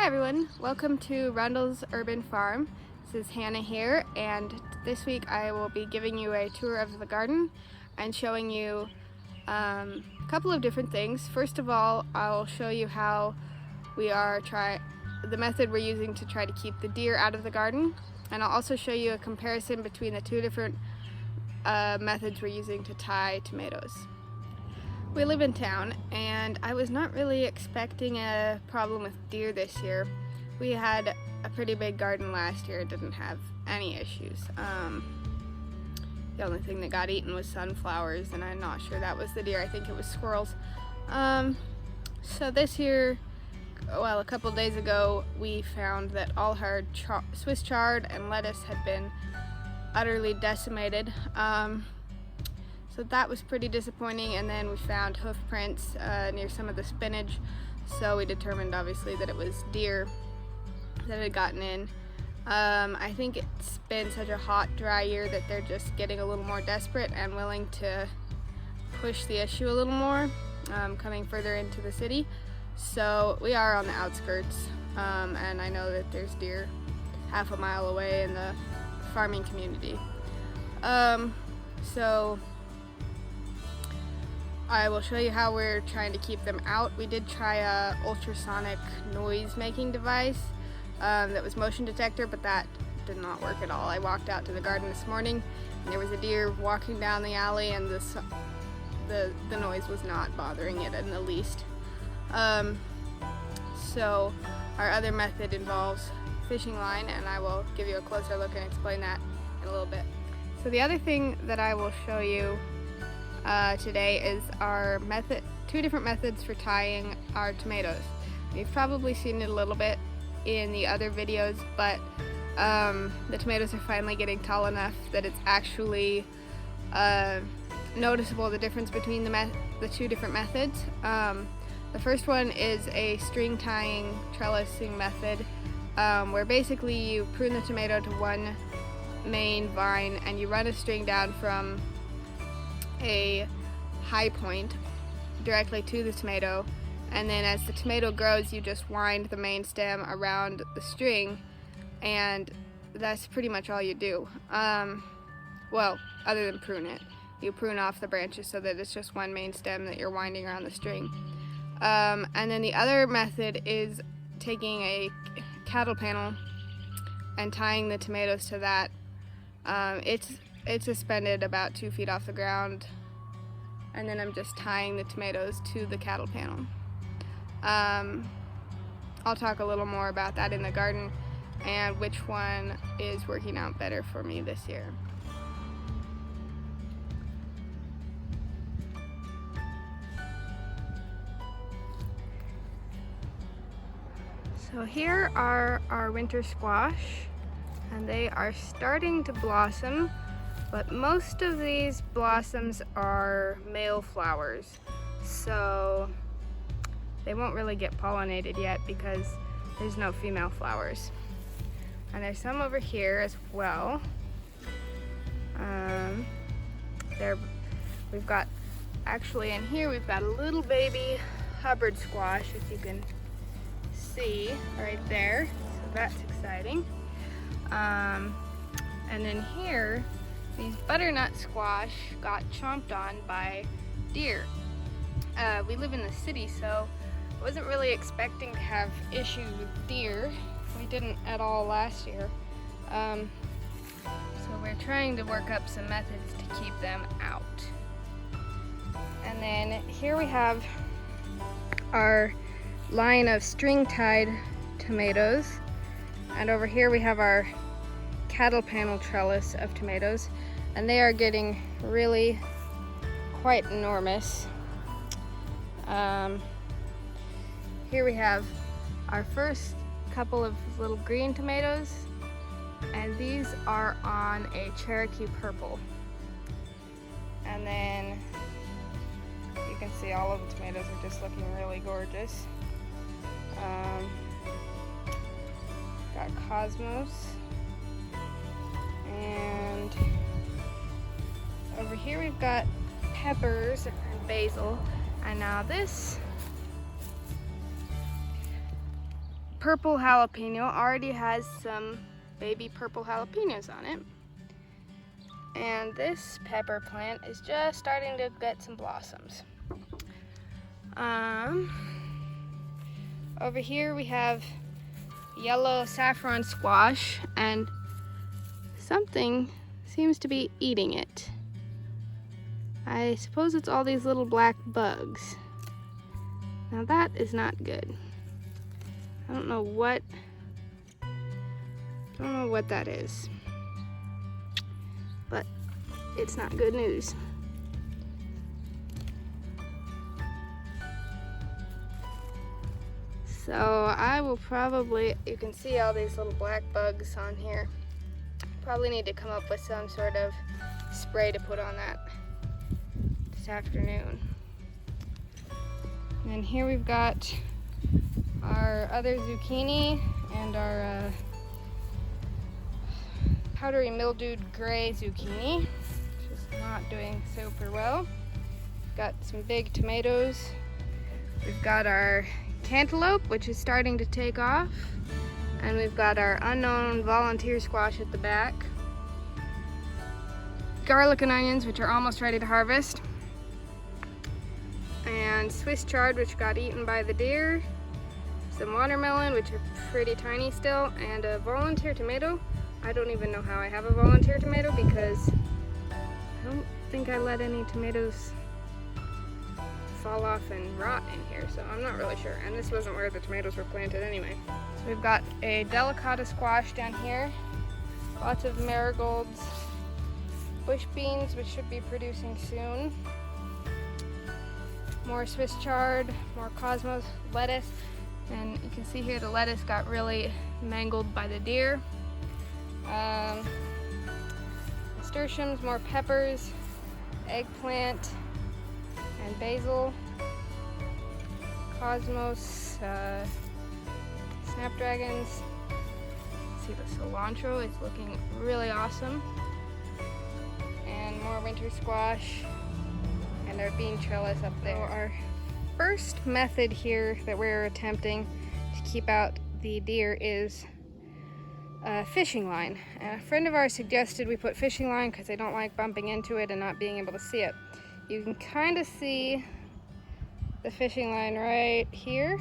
Hi everyone, welcome to Rundle's Urban Farm. This is Hannah here, and this week I will be giving you a tour of the garden and showing you a couple of different things. First of all, I'll show you how the method we're using to try to keep the deer out of the garden, and I'll also show you a comparison between the two different methods we're using to tie tomatoes. We live in town, and I was not really expecting a problem with deer this year. We had a pretty big garden last year. It didn't have any issues. The only thing that got eaten was sunflowers, and I'm not sure that was the deer. I think it was squirrels. So this year, well, a couple days ago, we found that all our Swiss chard and lettuce had been utterly decimated. So that was pretty disappointing, and then we found hoof prints near some of the spinach, so we determined obviously that it was deer that had gotten in. I think it's been such a hot, dry year that they're just getting a little more desperate and willing to push the issue a little more, coming further into the city. So we are on the outskirts, and I know that there's deer half a mile away in the farming community. So I will show you how we're trying to keep them out. We did try a ultrasonic noise making device that was motion detector, but that did not work at all. I walked out to the garden this morning and there was a deer walking down the alley, and the noise was not bothering it in the least. So our other method involves fishing line, and I will give you a closer look and explain that in a little bit. So the other thing that I will show you today is our two different methods for tying our tomatoes. You've probably seen it a little bit in the other videos, but the tomatoes are finally getting tall enough that it's actually noticeable the difference between the two different methods. The first one is a string tying trellising method, where basically you prune the tomato to one main vine and you run a string down from a high point directly to the tomato, and then as the tomato grows you just wind the main stem around the string, and that's pretty much all you do. Well, other than prune it. You prune off the branches so that it's just one main stem that you're winding around the string. And then the other method is taking a cattle panel and tying the tomatoes to that. It's suspended about 2 feet off the ground, and then I'm just tying the tomatoes to the cattle panel. I'll talk a little more about that in the garden and which one is working out better for me this year. So here are our winter squash, and they are starting to blossom. But most of these blossoms are male flowers, so they won't really get pollinated yet because there's no female flowers. And there's some over here as well. We've got, actually in here we've got a little baby Hubbard squash, if you can see right there. So that's exciting. And then here, these butternut squash got chomped on by deer. We live in the city, so I wasn't really expecting to have issues with deer. We didn't at all last year. So we're trying to work up some methods to keep them out. And then here we have our line of string-tied tomatoes. And over here we have our cattle panel trellis of tomatoes, and they are getting really quite enormous. Here we have our first couple of little green tomatoes, and these are on a Cherokee purple. And then you can see all of the tomatoes are just looking really gorgeous. Got Cosmos. And over here we've got peppers and basil, and now this purple jalapeno already has some baby purple jalapenos on it. And this pepper plant is just starting to get some blossoms. Over here we have yellow saffron squash, and something seems to be eating it. I suppose it's all these little black bugs. Now that is not good. I don't know what that is, but it's not good news. So I will probably, you can see all these little black bugs on here. Probably need to come up with some sort of spray to put on that this afternoon. And here we've got our other zucchini and our powdery mildewed gray zucchini, which is not doing super well. Got some big tomatoes. We've got our cantaloupe, which is starting to take off. And we've got our unknown volunteer squash at the back. Garlic and onions, which are almost ready to harvest. And Swiss chard, which got eaten by the deer. Some watermelon, which are pretty tiny still. And a volunteer tomato. I don't even know how I have a volunteer tomato because I don't think I let any tomatoes fall off and rot in here, so I'm not really sure. And this wasn't where the tomatoes were planted anyway. So we've got a delicata squash down here, lots of marigolds, bush beans, which should be producing soon, more Swiss chard, more cosmos, lettuce, and you can see here the lettuce got really mangled by the deer. Nasturtiums, more peppers, eggplant, and basil, cosmos, snapdragons. See the cilantro, it's looking really awesome. And more winter squash, and our bean trellis up there. So our first method here that we're attempting to keep out the deer is fishing line. And a friend of ours suggested we put fishing line because they don't like bumping into it and not being able to see it. You can kind of see the fishing line right here,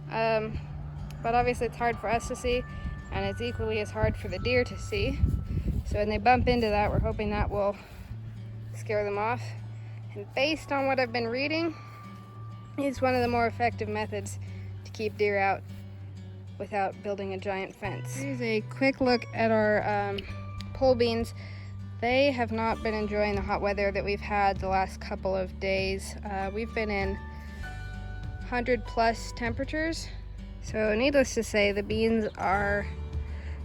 but obviously it's hard for us to see, and it's equally as hard for the deer to see. So when they bump into that, we're hoping that will scare them off. And based on what I've been reading, it's one of the more effective methods to keep deer out without building a giant fence. Here's a quick look at our pole beans. They have not been enjoying the hot weather that we've had the last couple of days. We've been in 100+ temperatures. So needless to say, the beans are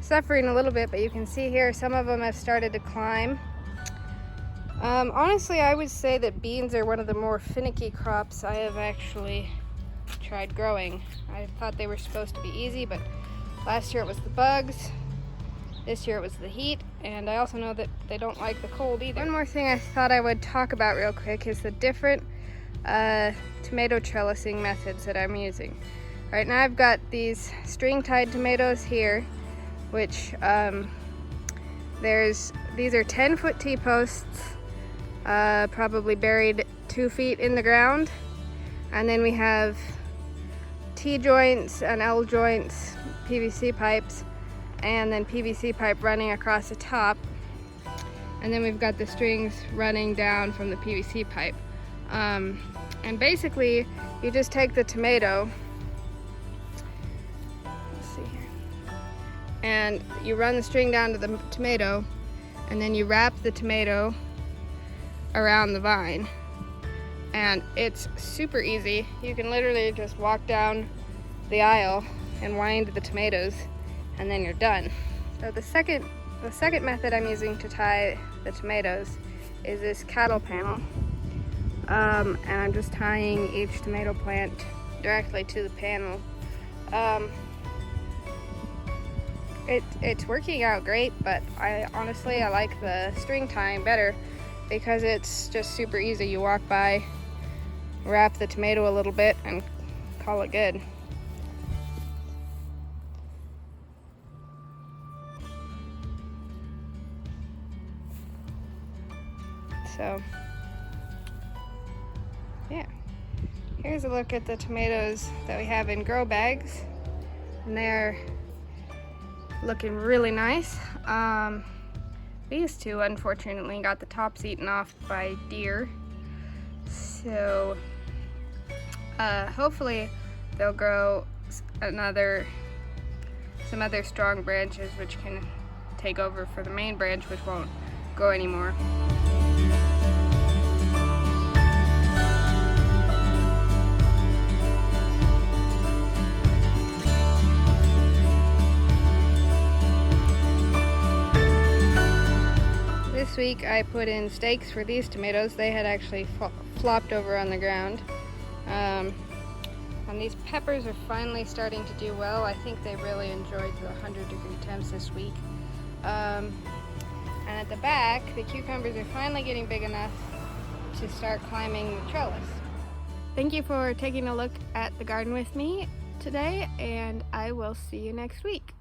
suffering a little bit, but you can see here some of them have started to climb. Honestly, I would say that beans are one of the more finicky crops I have actually tried growing. I thought they were supposed to be easy, but last year it was the bugs. This year it was the heat, and I also know that they don't like the cold either. One more thing I thought I would talk about real quick is the different tomato trellising methods that I'm using. Right now I've got these string-tied tomatoes here, which these are 10-foot T-posts, probably buried 2 feet in the ground, and then we have T-joints and L-joints, PVC pipes, and then PVC pipe running across the top, and then we've got the strings running down from the PVC pipe. And basically you just take the tomato, let's see here, and you run the string down to the tomato, and then you wrap the tomato around the vine, and it's super easy. You can literally just walk down the aisle and wind the tomatoes, and then you're done. So the second method I'm using to tie the tomatoes is this cattle panel, and I'm just tying each tomato plant directly to the panel. It's working out great, but I honestly like the string tying better because it's just super easy. You walk by, wrap the tomato a little bit, and call it good. So yeah, here's a look at the tomatoes that we have in grow bags, and they're looking really nice. These two unfortunately got the tops eaten off by deer, so hopefully they'll grow some other strong branches which can take over for the main branch, which won't grow anymore. This week I put in stakes for these tomatoes. They had actually flopped over on the ground. And these peppers are finally starting to do well. I think they really enjoyed the 100-degree temps this week. And at the back, the cucumbers are finally getting big enough to start climbing the trellis. Thank you for taking a look at the garden with me today, and I will see you next week.